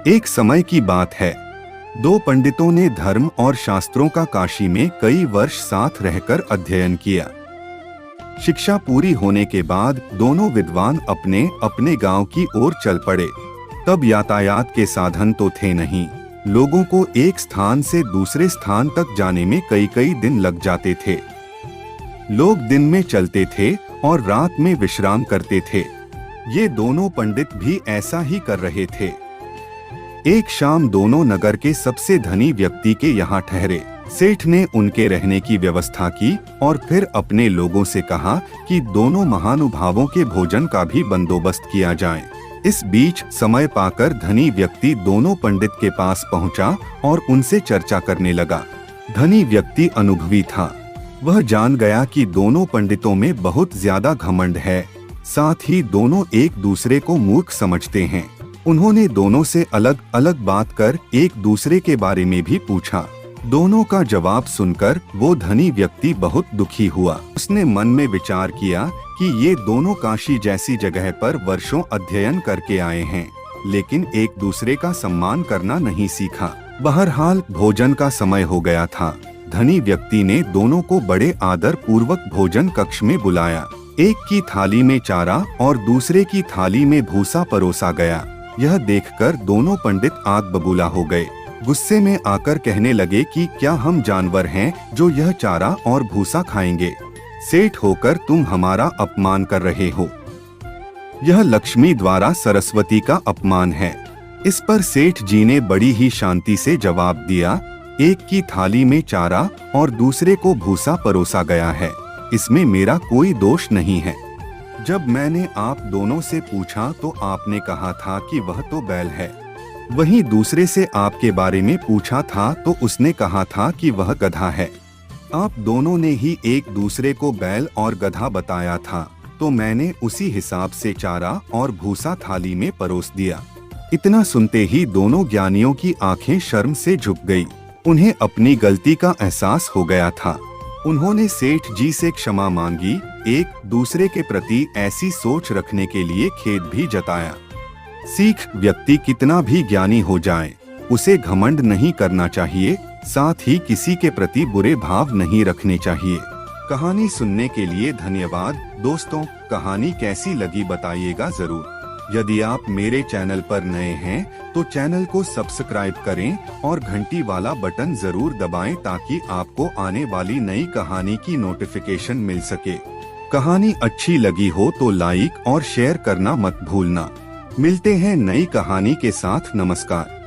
एक समय की बात है, दो पंडितों ने धर्म और शास्त्रों का काशी में कई वर्ष साथ रहकर अध्ययन किया। शिक्षा पूरी होने के बाद दोनों विद्वान अपने अपने गांव की ओर चल पड़े। तब यातायात के साधन तो थे नहीं। लोगों को एक स्थान से दूसरे स्थान तक जाने में कई कई दिन लग जाते थे। लोग दिन में चलते थे और रात में विश्राम करते थे। ये दोनों पंडित भी ऐसा ही कर रहे थे। एक शाम दोनों नगर के सबसे धनी व्यक्ति के यहाँ ठहरे। सेठ ने उनके रहने की व्यवस्था की और फिर अपने लोगों से कहा कि दोनों महानुभावों के भोजन का भी बंदोबस्त किया जाए। इस बीच समय पाकर धनी व्यक्ति दोनों पंडित के पास पहुंचा और उनसे चर्चा करने लगा। धनी व्यक्ति अनुभवी था। वह जान गया कि दोनों पंडितों में बहुत ज्यादा घमंड है, साथ ही दोनों एक दूसरे को मूर्ख समझते हैं। उन्होंने दोनों से अलग अलग बात कर एक दूसरे के बारे में भी पूछा। दोनों का जवाब सुनकर वो धनी व्यक्ति बहुत दुखी हुआ। उसने मन में विचार किया कि ये दोनों काशी जैसी जगह पर वर्षों अध्ययन करके आए हैं, लेकिन एक दूसरे का सम्मान करना नहीं सीखा। बहरहाल भोजन का समय हो गया था। धनी व्यक्ति ने दोनों को बड़े आदर पूर्वक भोजन कक्ष में बुलाया। एक की थाली में चारा और दूसरे की थाली में भूसा परोसा गया। यह देखकर दोनों पंडित आग बबूला हो गए। गुस्से में आकर कहने लगे कि क्या हम जानवर हैं जो यह चारा और भूसा खाएंगे? सेठ होकर तुम हमारा अपमान कर रहे हो। यह लक्ष्मी द्वारा सरस्वती का अपमान है। इस पर सेठ जी ने बड़ी ही शांति से जवाब दिया, एक की थाली में चारा और दूसरे को भूसा परोसा गया है, इसमें मेरा कोई दोष नहीं है। जब मैंने आप दोनों से पूछा तो आपने कहा था कि वह तो बैल है। वहीं दूसरे से आपके बारे में पूछा था तो उसने कहा था कि वह गधा है। आप दोनों ने ही एक दूसरे को बैल और गधा बताया था, तो मैंने उसी हिसाब से चारा और भूसा थाली में परोस दिया। इतना सुनते ही दोनों ज्ञानियों की आंखें शर्म से झुक गई। उन्हें अपनी गलती का एहसास हो गया था। उन्होंने सेठ जी से क्षमा मांगी। एक दूसरे के प्रति ऐसी सोच रखने के लिए खेद भी जताया। सीख, व्यक्ति कितना भी ज्ञानी हो जाए, उसे घमंड नहीं करना चाहिए, साथ ही किसी के प्रति बुरे भाव नहीं रखने चाहिए। कहानी सुनने के लिए धन्यवाद। दोस्तों, कहानी कैसी लगी बताइएगा जरूर। यदि आप मेरे चैनल पर नए हैं तो चैनल को सब्सक्राइब करें और घंटी वाला बटन जरूर दबाएं ताकि आपको आने वाली नई कहानी की नोटिफिकेशन मिल सके। कहानी अच्छी लगी हो तो लाइक और शेयर करना मत भूलना। मिलते हैं नई कहानी के साथ। नमस्कार।